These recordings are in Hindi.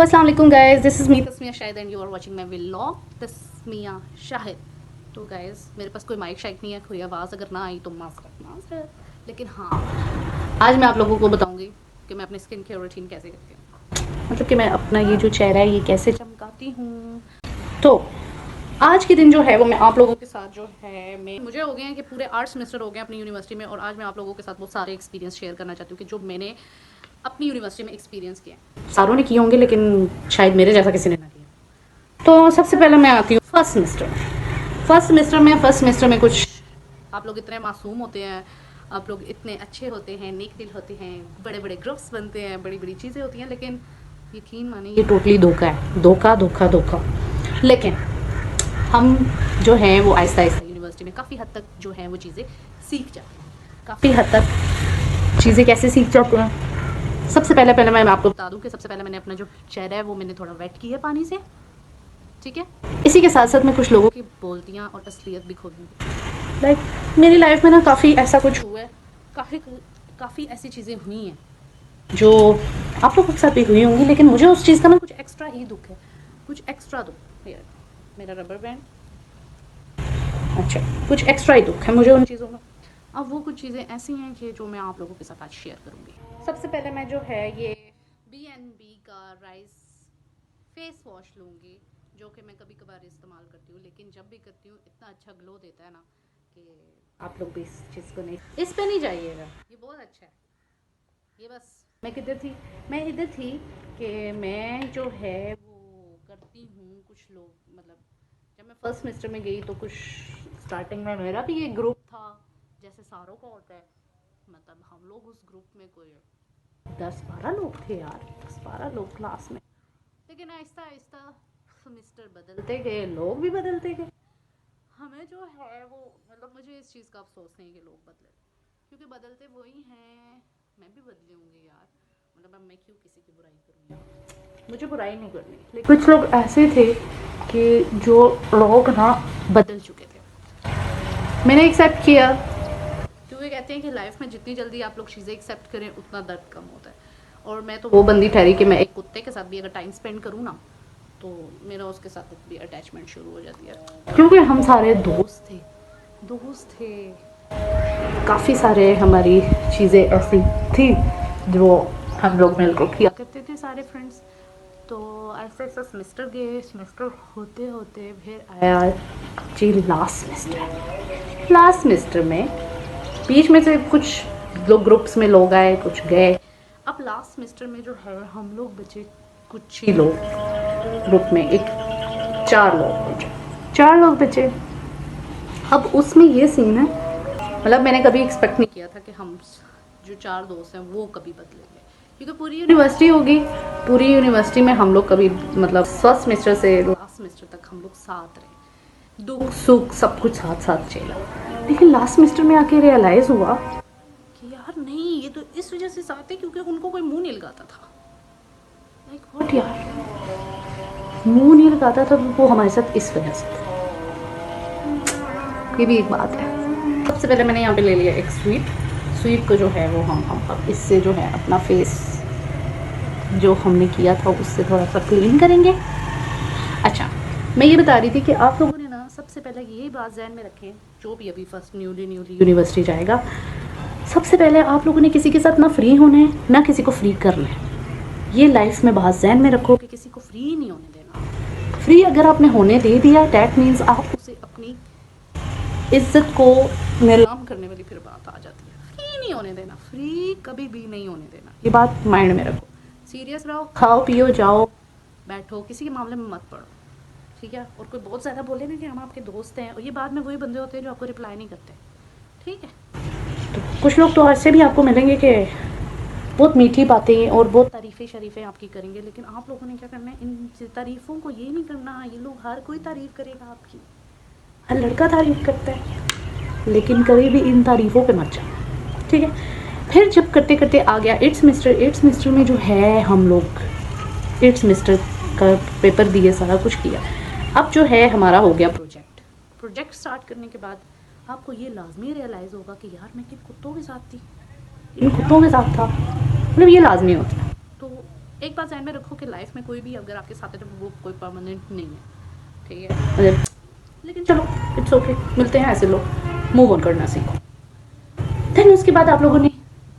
अस्सलाम वालेकुम guys, this is me Tasmia Shahid and you are watching my vlog Tasmia Shahid. तो गाइस मेरे पास कोई माइक शाइक नहीं है, कोई आवाज़ अगर ना आई तो माफ, लेकिन हाँ आज मैं आप लोगों को बताऊंगी कि मैं अपनी स्किन केयर रूटीन कैसे करती हूँ, मतलब कि मैं अपना ये जो चेहरा है ये कैसे चमकाती हूँ। तो आज के दिन जो है वो मैं आप लोगों के साथ जो है मैं मुझे हो गए हैं कि पूरे 8 सेमेस्टर हो गए अपनी यूनिवर्सिटी में, और आज मैं आप लोगों के साथ वो सारे एक्सपीरियंस शेयर करना चाहती हूँ कि जो मैंने अपनी यूनिवर्सिटी में एक्सपीरियंस किया है। सारों ने किए होंगे लेकिन शायद मेरे जैसा किसी ने ना किया। तो सबसे पहले मैं आती हूँ फर्स्ट सेमेस्टर में कुछ आप लोग इतने मासूम होते हैं, आप लोग इतने अच्छे होते हैं, नेक दिल होते हैं, बड़े बड़े ग्रुप्स बनते हैं, बड़ी बड़ी चीज़ें होती हैं, लेकिन यकीन माने ये टोटली धोखा है, धोखा धोखा धोखा। लेकिन हम जो हैं वो आहिस्ता आहिस्ता यूनिवर्सिटी में काफ़ी हद तक जो है वो चीज़ें सीख जाते हैं। काफ़ी हद तक चीज़ें कैसे सीख जाते हैं, सबसे पहले पहले मैं आपको बता दूं कि सबसे पहले मैंने अपना जो चेहरा है वो मैंने थोड़ा वेट किया है पानी से, ठीक है। इसी के साथ साथ मैं कुछ लोगों की बोलतियाँ और असलियत भी खोलूँगी। लाइक मेरी लाइफ में ना काफ़ी ऐसा कुछ हुआ है, काफ़ी ऐसी चीज़ें हुई हैं जो आप लोगों के साथ भी हुई होंगी, लेकिन मुझे उस चीज़ का ना कुछ एक्स्ट्रा ही दुख है, कुछ एक्स्ट्रा दुख यार। मेरा रबर बैंड, अच्छा, कुछ एक्स्ट्रा ही दुख है मुझे उन चीज़ों का। अब वो कुछ चीज़ें ऐसी हैं कि जो मैं आप लोगों के साथ आज शेयर करूँगी। सबसे पहले मैं जो है ये B&B का राइस फेस वॉश लूँगी, जो कि मैं कभी कभार इस्तेमाल करती हूँ, लेकिन जब भी करती हूँ इतना अच्छा ग्लो देता है ना कि आप लोग भी इस चीज़ को नहीं, इस पे नहीं जाइएगा, ये बहुत अच्छा है। ये बस मैं किधर थी, मैं इधर थी कि मैं जो है वो करती हूँ कुछ लोग, मतलब जब मैं फर्स्ट सेमेस्टर में गई तो कुछ स्टार्टिंग में मेरा भी एक ग्रुप था जैसे सारों का होता है, मतलब हम लोग उस ग्रुप में कोई 10-12 लोग थे यार, 10-12 लोग क्लास में। लेकिन आहिस्ता आहिस्ता सेमेस्टर बदलते गए, लोग भी बदलते गए, हमें जो है वो, मतलब मुझे इस चीज़ का अफसोस नहीं कि लोग बदले, क्योंकि बदलते वही हैं, मैं भी बदली होंगी यार, मतलब अब मैं क्यों किसी की बुराई करूँ, मुझे बुराई नहीं करनी। लेकिन कुछ लोग ऐसे थे कि जो लोग ना बदल चुके थे, मैंने एक्सेप्ट किया, क्योंकि कहते हैं कि लाइफ में जितनी जल्दी आप लोग चीज़ें एक्सेप्ट करें उतना दर्द कम होता है। और मैं तो वो बंदी ठहरी कि मैं एक कुत्ते के साथ भी अगर टाइम स्पेंड करूँ ना तो मेरा उसके साथ भी अटैचमेंट शुरू हो जाती है, क्योंकि हम सारे दोस्त थे, काफ़ी सारे हमारी चीज़ें ऐसी थी जो हम लोग मिलकर किया करते थे सारे फ्रेंड्स। तो ऐसे ऐसे सेमेस्टर गए, सेमेस्टर होते होते फिर आया जी लास्ट सेमेस्टर में बीच में से कुछ लोग ग्रुप्स में लोग आए, कुछ गए। अब लास्ट सेमेस्टर में जो है हम लोग बचे कुछ ही लोग, ग्रुप में एक 4 लोग बचे। अब उसमें ये सीन है, मतलब मैंने कभी एक्सपेक्ट नहीं किया था कि हम जो 4 दोस्त हैं वो कभी बदलेंगे, क्योंकि पूरी यूनिवर्सिटी होगी, पूरी यूनिवर्सिटी में हम लोग कभी, मतलब फर्स्ट सेमेस्टर से लास्ट सेमेस्टर तक हम लोग साथ रहे, दुख सुख सब कुछ साथ साथ चला। लेकिन लास्ट सेमेस्टर में आके रियलाइज़ हुआ कि यार नहीं, ये तो इस वजह से साथ है क्योंकि उनको कोई मुंह नहीं लगाता था। लाइक व्हाट यार, मुंह नहीं लगाता था वो हमारे साथ इस वजह से था। ये भी एक बात है। सबसे पहले मैंने यहाँ पे ले लिया एक स्वीट को जो है वो हम अब इससे जो है अपना फेस जो हमने किया था उससे थोड़ा सा क्लीन करेंगे। अच्छा, मैं ये बता रही थी कि आप लोगों ने ना सबसे पहले यही बात ज़हन में रखें, जो भी अभी फर्स्ट न्यूली यूनिवर्सिटी जाएगा, सबसे पहले आप लोगों ने किसी के साथ ना फ्री होना है ना किसी को फ्री करना है। ये लाइफ में बात ज़हन में रखो कि किसी को फ्री नहीं होने देना। फ्री अगर आपने होने दे दिया डैट मीन्स आप उसे अपनी इज्जत को नीलाम करने वाली फिर बात आ जाती है। फ्री नहीं होने देना, फ्री कभी भी नहीं होने देना, ये बात माइंड में रखो। सीरियस रहो, खाओ पियो जाओ बैठो, किसी के मामले में मत पड़ो, ठीक है। और कोई बहुत ज़्यादा बोले ना कि हम आपके दोस्त हैं, और ये बाद में वही बंदे होते हैं जो आपको रिप्लाई नहीं करते, ठीक है। तो कुछ लोग तो ऐसे भी आपको मिलेंगे कि बहुत मीठी बातें और बहुत तारीफ़ें शरीफ़ें आपकी करेंगे, लेकिन आप लोगों ने क्या करना है, इन तारीफ़ों को ये नहीं करना। ये लोग हर कोई तारीफ़ करेगा आपकी, हर लड़का तारीफ़ करता है, लेकिन कभी भी इन तारीफ़ों पे मत जाओ, ठीक है। फिर जब करते करते आ गया 8th सेमेस्टर में जो है हम लोग 8th सेमेस्टर का पेपर दिए, सारा कुछ किया। अब जो है हमारा हो गया प्रोजेक्ट स्टार्ट करने के बाद आपको ये लाजमी रियलाइज़ होगा कि यार मैं किन कुत्तों के साथ थी, इन कुत्तों के साथ था, मतलब ये लाजमी होता है। तो एक बात ध्यान में रखो कि लाइफ में कोई भी अगर आपके साथ है तो वो कोई परमानेंट नहीं है, ठीक है। लेकिन चलो इट्स ओके, मिलते हैं ऐसे लोग, मूव ऑन करना सीखो। देन उसके बाद आप लोगों ने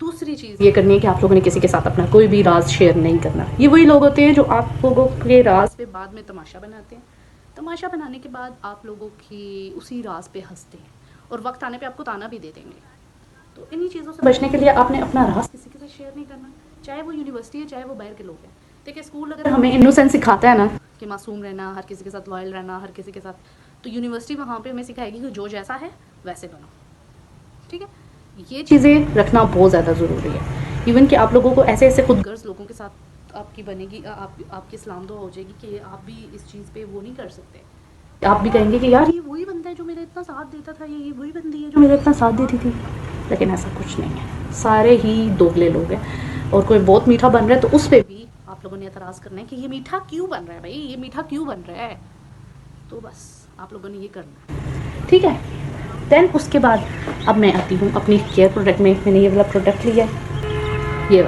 दूसरी चीज़ ये करनी है कि आप लोगों ने किसी के साथ अपना कोई भी राज शेयर नहीं करना। ये वही लोग होते हैं जो आप लोगों के राज पे बाद में तमाशा बनाते हैं। तमाशा बनाने के बाद आप लोगों की उसी राज पे हंसते हैं और वक्त आने पे आपको ताना भी दे देंगे। तो इन्हीं चीज़ों से बचने के लिए आपने अपना राज किसी के साथ शेयर नहीं करना, चाहे वो यूनिवर्सिटी है चाहे वो बाहर के लोग हैं। देखिए स्कूल अगर हमें इनोसेंस सिखाता है ना कि मासूम रहना, हर किसी के साथ लॉयल रहना, हर किसी के साथ, तो यूनिवर्सिटी वहाँ पे हमें सिखाएगी कि जो जैसा है वैसे बनो, ठीक है। ये चीज़ें रखना बहुत ज़्यादा ज़रूरी है। इवन कि आप लोगों को ऐसे ऐसे खुद गर्ज लोगों के साथ आपकी बनेगी, आपकी इस्लाम दुआ हो जाएगी कि आप भी इस चीज़ पे वो नहीं कर सकते। आप भी कहेंगे कि यार ये वही बंदा है जो मेरा इतना साथ देता था, ये वही बंदी है जो मेरा इतना साथ देती थी। लेकिन ऐसा कुछ नहीं है, सारे ही दोगले लोग हैं। और कोई बहुत मीठा बन रहा है तो उस पर भी आप लोगों ने एतराज़ करना है कि ये मीठा क्यों बन रहा है भाई, ये मीठा क्यों बन रहा है। तो बस आप लोगों ने ये करना है, ठीक है। देन उसके बाद अब मैं आती हूँ अपनी केयर प्रोडक्ट में। मैंने ये वाला प्रोडक्ट लिया है, ये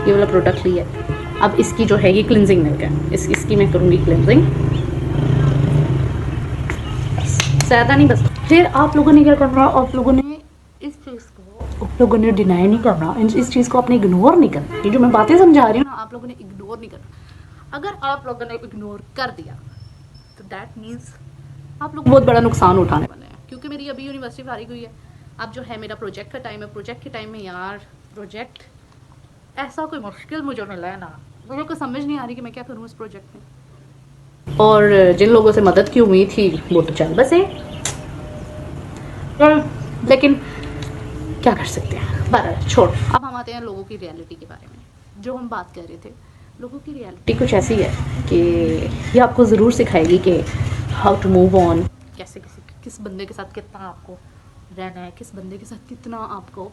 वाला प्रोडक्ट लिया है। अब इसकी जो है ये क्लिनजिंग मिल्क है, इसकी मैं करूँगी क्लिनजिंग, ज़्यादा नहीं बस। फिर आप लोगों ने क्या करना, आप लोगों ने इस चीज़ को आप लोगों ने डिनाई नहीं करना, इस चीज़ को आपने इग्नोर नहीं करना। ये जो मैं बातें समझा रही हूँ ना, आप लोगों ने इग्नोर नहीं करना। अगर आप लोगों ने इग्नोर कर दिया तो दैट मीन्स आप लोग बहुत बड़ा नुकसान उठाने वाले हैं। क्योंकि मेरी अभी यूनिवर्सिटी फारिग हुई है, अब जो है मेरा प्रोजेक्ट का टाइम है। प्रोजेक्ट के टाइम में यार प्रोजेक्ट ऐसा कोई मुश्किल मुझे मिला है ना, मुझे को समझ नहीं आ रही कि मैं क्या करूँ इस प्रोजेक्ट में। और जिन लोगों से मदद की उम्मीद थी वो तो चल बसे, लेकिन क्या कर सकते हैं, बहरहाल छोड़। अब हम आते हैं लोगों की रियलिटी के बारे में। जो हम बात कर रहे थे, लोगों की रियलिटी कुछ ऐसी है कि ये आपको ज़रूर सिखाएगी कि हाउ टू मूव ऑन, कैसे किस बंदे के साथ कितना आपको रहना है, किस बंदे के साथ कितना आपको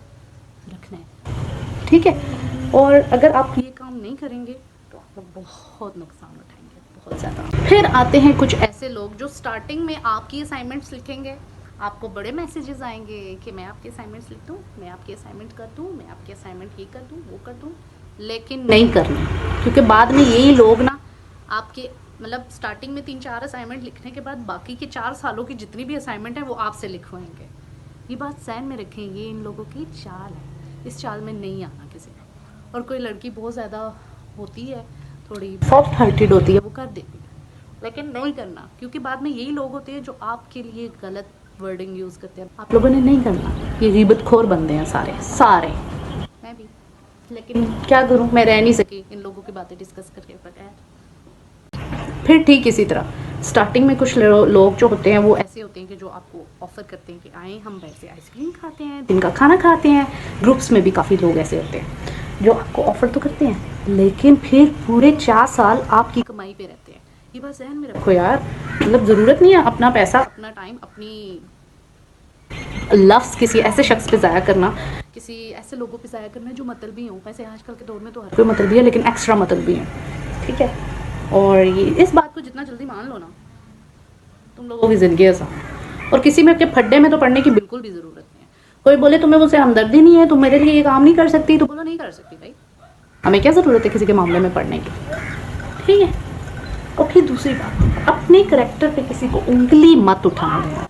रखना है, ठीक है। और अगर आप ये काम नहीं करेंगे तो आप लोग बहुत नुकसान उठाएंगे, बहुत ज़्यादा। फिर आते हैं कुछ ऐसे लोग जो स्टार्टिंग में आपकी असाइनमेंट्स लिखेंगे, आपको बड़े मैसेजेस आएंगे कि मैं आपके असाइनमेंट्स लिख दूँ, मैं आपके असाइनमेंट कर दूँ, मैं आपके असाइनमेंट ये कर दूँ, वो कर दूँ, लेकिन नहीं करना। क्योंकि बाद में यही लोग ना आपके मतलब स्टार्टिंग में 3-4 असाइनमेंट लिखने के बाद बाकी के 4 सालों की जितनी भी असाइनमेंट है वो आपसे लिखवाएंगे। ये बात ज़हन में रखें, ये इन लोगों की चाल है, इस चाल में नहीं आना किसी ने। और कोई लड़की बहुत ज़्यादा होती है, थोड़ी सॉफ्ट हार्टेड होती है, वो कर देती है, लेकिन नहीं करना। क्योंकि बाद में यही लोग होते हैं जो आपके लिए गलत वर्डिंग यूज़ करते हैं। आप लोगों ने नहीं करना, ये ग़ीबतखोर बंदे हैं सारे, मैं भी। लेकिन क्या करूं, मैं रह नहीं सकी इन लोगों की बातें डिस्कस करके बगैर। फिर ठीक इसी तरह स्टार्टिंग में कुछ लोग जो होते हैं वो ऐसे होते हैं कि जो आपको ऑफ़र करते हैं कि आएँ हम वैसे आइसक्रीम खाते हैं, दिन का खाना खाते हैं। ग्रुप्स में भी काफ़ी लोग ऐसे होते हैं जो आपको ऑफ़र तो करते हैं, लेकिन फिर पूरे 4 साल आपकी कमाई पे रहते हैं। ये बात ज़हन में रखो यार, मतलब ज़रूरत नहीं है अपना पैसा, अपना टाइम, अपनी लफ्ज़ किसी ऐसे शख्स पे ज़ाया करना, किसी ऐसे लोगों पे ज़ाया करना जो मतलबी हों। वैसे आजकल के दौर में तो हर कोई मतलबी है, लेकिन एक्स्ट्रा मतलबी है, ठीक है। और ये इस बात को जितना जल्दी मान लो ना, तुम लोगों की ज़िंदगी आसान। और किसी में के फड्डे में तो पढ़ने की बिल्कुल भी ज़रूरत नहीं है। कोई बोले तुम्हें मुझसे हमदर्दी नहीं है, तुम मेरे लिए ये काम नहीं कर सकती, तो बोलो नहीं कर सकती भाई, हमें क्या ज़रूरत है किसी के मामले में पढ़ने की, ठीक है। और फिर दूसरी बात, अपने करैक्टर पे किसी को उंगली मत उठाना देना।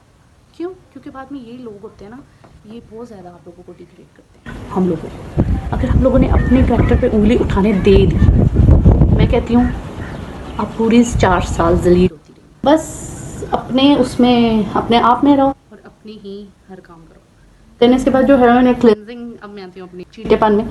क्यों? क्योंकि बाद में यही लोग होते हैं ना, ये बहुत ज़्यादा आप लोगों को डिग्रेड करते हैं। हम लोगों को अगर हम लोगों ने अपने करैक्टर पे उंगली उठाने दे दी, मैं कहती हूँ आप पूरी 4 साल जलील होती रही। बस अपने उसमें अपने आप में रहो और अपनी ही हर काम करो। देन इसके बाद जो है मैंने क्लेंजिंग, अब मैं आती हूँ अपनी चीटेपन में,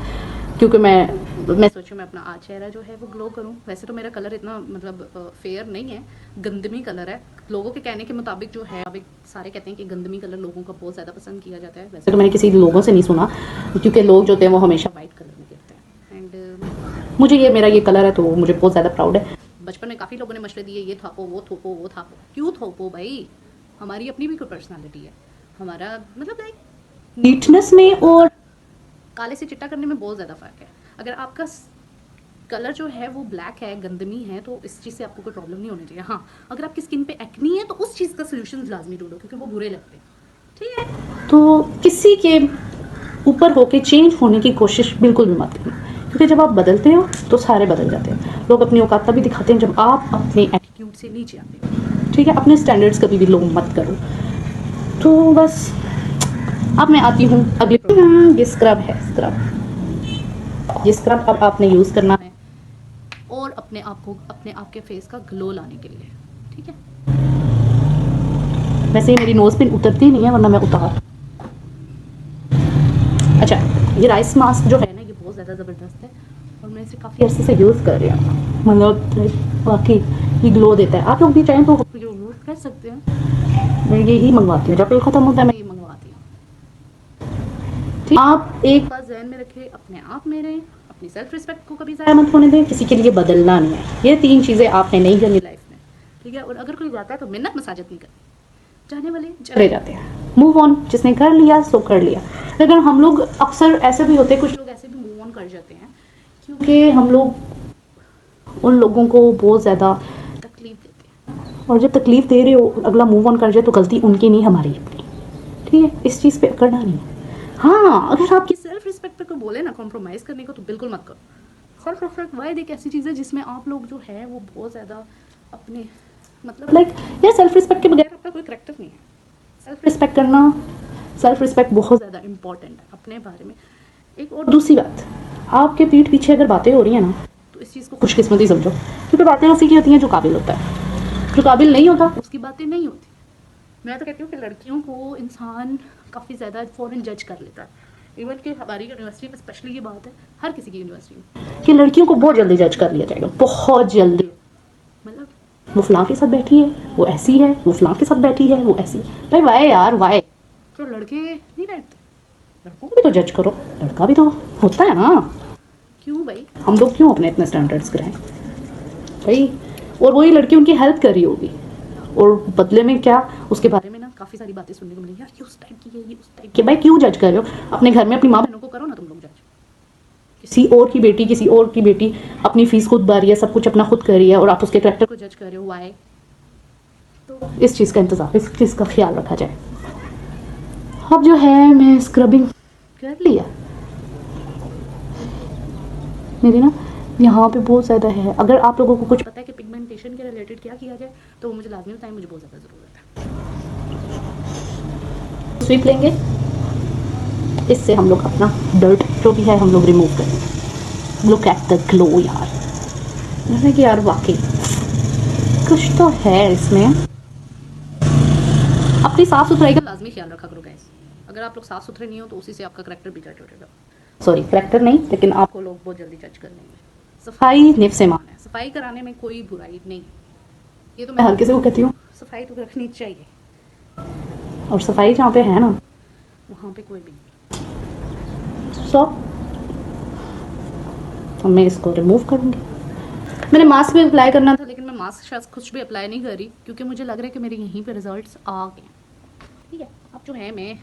क्योंकि मैं सोचूं मैं अपना आज चेहरा जो है वो ग्लो करूं। वैसे तो मेरा कलर इतना मतलब फेयर नहीं है, गंदमी कलर है। लोगों के कहने के मुताबिक जो है, अभी सारे कहते हैं कि गंदमी कलर लोगों का बहुत ज़्यादा पसंद किया जाता है। वैसे तो मैंने किसी लोगों से नहीं सुना, क्योंकि लोग जो होते हैं वो हमेशा वाइट कलर में गिरते हैं। एंड मुझे ये मेरा ये कलर है तो मुझे बहुत ज़्यादा प्राउड है। बचपन में काफ़ी लोगों ने मशवरे दिए, ये थोपो वो थोपो वो थापो। क्यों थोपो भाई, हमारी अपनी भी कोई पर्सनैलिटी है। हमारा मतलब लाइक नीटनेस में और काले से चिट्टा करने में बहुत ज़्यादा फ़र्क है। अगर आपका कलर जो है वो ब्लैक है, गंदमी है, तो इस चीज़ से आपको कोई प्रॉब्लम नहीं होनी चाहिए। हाँ, अगर आपकी स्किन पे एक्नी है तो उस चीज़ का सोल्यूशन लाजमी ढूंढो, क्योंकि वो बुरे लगते हैं, ठीक है। तो किसी के ऊपर होके चेंज होने की कोशिश बिल्कुल भी मत करना, क्योंकि जब आप बदलते हो तो सारे बदल जाते हैं। लोग अपनी औकात तभी दिखाते हैं जब आप अपने एटीट्यूड से नीचे आते हो, ठीक है। अपने स्टैंडर्ड्स कभी भी लो मत करो। तो बस अब मैं आती हूँ अगले ये स्क्रब है, ये स्क्रब अब आपने यूज़ करना है और अपने आप को, अपने आप के फेस का ग्लो लाने के लिए, ठीक है। वैसे मेरी नोज़ पिन उतरती नहीं है, वरना मैं उतार। अच्छा, ये राइस मास्क जो है ना, ये बहुत ज़्यादा ज़बरदस्त है और मैं इसे काफ़ी अर्से से यूज़ कर रही हूँ। मतलब वाकई ये ग्लो देता है। आप लोग भी चाहें तो यूज़ कर सकते हैं। मैं यही मंगवाती हूँ, जब ये ख़त्म होता है मैं ये मंगवाती हूँ, ठीक। आप एक बात ज़हन में रखें, अपने आप में रहें, अपनी सेल्फ रिस्पेक्ट को कभी ज़ाया मत होने दें, किसी के लिए बदलना नहीं है। ये 3 चीज़ें आपने नहीं करनी लाइफ में, ठीक है। और अगर कोई जाता है तो मिन्नत मसाजत नहीं करनी, जाने वाले चले जाते हैं, मूव ऑन। जिसने कर लिया सो कर लिया। लेकिन हम लोग अक्सर ऐसे भी होते हैं, कुछ लोग ऐसे भी मूव ऑन कर जाते हैं क्योंकि हम लोग उन लोगों को बहुत ज़्यादा तकलीफ देते हैं, और जब तकलीफ दे रहे हो अगला मूव ऑन कर जाए तो गलती उनकी नहीं, हमारी अपनी, ठीक है। इस चीज़ पे करना नहीं है। हाँ, अगर आपकी सेल्फ रिस्पेक्ट पे कोई बोले ना कॉम्प्रोमाइज़ करने को, तो बिल्कुल मत करो। सेल्फ रिस्पेक्ट वाइड एक ऐसी चीज़ है जिसमें आप लोग जो है वो बहुत ज़्यादा अपने मतलब यार सेल्फ रिस्पेक्ट के बगैर आपका कोई करैक्टर नहीं है। सेल्फ रिस्पेक्ट करना, सेल्फ रिस्पेक्ट बहुत ज़्यादा इंपॉर्टेंट है अपने बारे में। एक और दूसरी बात, आपके पीठ पीछे अगर बातें हो रही हैं ना, तो इस चीज़ को खुशकिस्मती समझो, क्योंकि बातें उसी की होती हैं जो काबिल होता है। जो काबिल नहीं होता उसकी बातें नहीं होती। मैं तो कहती हूँ कि लड़कियों को इंसान काफ़ी ज़्यादा फ़ौरन जज कर लेता है। इवन कि हमारी यूनिवर्सिटी में स्पेशली ये बात है, हर किसी की यूनिवर्सिटी में, कि लड़कियों को बहुत जल्दी जज कर लिया जाएगा, बहुत जल्दी। मतलब वो फलां के साथ बैठी है, वो ऐसी है, वो फलां के साथ बैठी है, वो ऐसी। भाई वाई यार वाई, तो लड़के नहीं बैठते, लड़कों को भी तो जज करो, लड़का भी तो होता है ना। क्यों भाई, हम लोग क्यों अपने इतने स्टैंडर्ड्स कराएं भाई। और वही लड़की उनकी हेल्प कर रही होगी और बदले में क्या, उसके बारे में ना काफ़ी सारी बातें सुनने को मिलेंगी, यार ये उस टाइप की है, ये उस टाइप की। भाई क्यों जज कर रहे हो? अपने घर में अपनी माँ बहनों को करो ना तुम लोग जज। किसी और की बेटी, किसी और की बेटी अपनी फीस खुद भर रही है, सब कुछ अपना खुद कर रही है, और आप उसके कैरेक्टर को जज कर रहे हो, वाई। तो इस चीज़ का इंतज़ार, इस चीज़ का ख्याल रखा जाए। अब जो है मैं स्क्रबिंग कर लिया, मेरी ना यहाँ पे बहुत ज़्यादा है। अगर आप लोगों को कुछ पता है कि पिगमेंटेशन के रिलेटेड क्या किया जाए तो वो मुझे लाजमी बताएं, मुझे बहुत ज़्यादा ज़रूरत है। स्वीप लेंगे, इससे हम लोग अपना डर्ट जो भी है हम लोग रिमूव करेंगे। लुक एट द ग्लो यार, जैसे कि यार वाकई कुछ तो है इसमें। अपनी साफ़ सुथराई का लाजमी ख्याल रखा करो गाइस। अगर आप लोग साफ़ सुथरे नहीं हो तो उसी से आपका करैक्टर भी जज हो जाएगा। सॉरी, करैक्टर नहीं, लेकिन आपको लोग बहुत जल्दी जज कर लेंगे। सफाई निफ से मान है, सफाई कराने में कोई बुराई नहीं, ये तो मैं हर किसी को कहती हूँ, सफाई तो रखनी चाहिए। और सफाई जहाँ पे है ना, वहाँ पे कोई भी नहीं। सो मैं इसको रिमूव करूँगी। मैंने मास्क भी अप्लाई करना था, लेकिन मैं मास्क शायद कुछ भी अप्लाई नहीं कर रही क्योंकि मुझे लग रहा है कि मेरे यहीं पे रिजल्ट्स आ गए। ठीक है, अब जो है मैं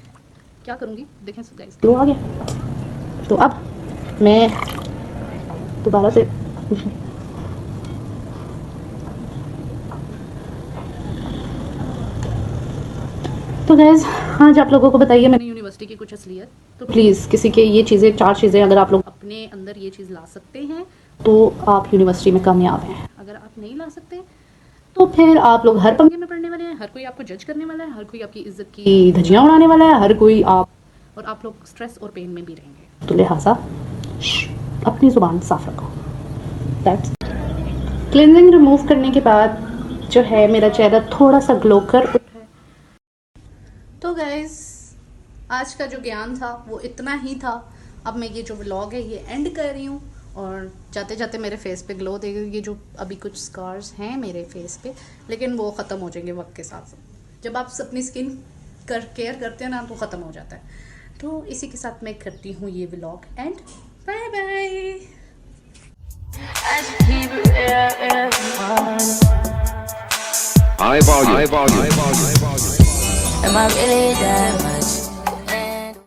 क्या करूँगी देखें, गाइस ग्लो आ गया। तो अब मैं दोबारा से तो गैस आज आप लोगों को बताइए मैंने यूनिवर्सिटी की कुछ असलियत। तो प्लीज़ किसी के ये चीज़ें, 4 चीज़ें अगर आप लोग अपने अंदर ये चीज़ ला सकते हैं तो आप यूनिवर्सिटी में कामयाब हैं। अगर आप नहीं ला सकते तो फिर आप लोग हर पंगे में पड़ने वाले हैं, हर कोई आपको जज करने वाला है, हर कोई आपकी इज्जत की धज्जियाँ उड़ाने वाला है, हर कोई आप लोग स्ट्रेस और पेन में भी रहेंगे। तो लिहाजा अपनी ज़ुबान साफ रखो। दैट्स क्लिनजिंग रिमूव करने के बाद जो है मेरा चेहरा थोड़ा सा ग्लो कर उठा है। तो गाइस आज का जो ज्ञान था वो इतना ही था। अब मैं ये जो व्लॉग है ये एंड कर रही हूँ और जाते जाते मेरे फेस पे ग्लो देगी। ये जो अभी कुछ स्कार्स हैं मेरे फेस पे, लेकिन वो ख़त्म हो जाएंगे वक्त के साथ साथ। जब आप अपनी स्किन केयर करते हैं ना तो ख़त्म हो जाता है। तो इसी के साथ मैं करती हूँ ये vlog and bye bye. High volume. Am I really that much?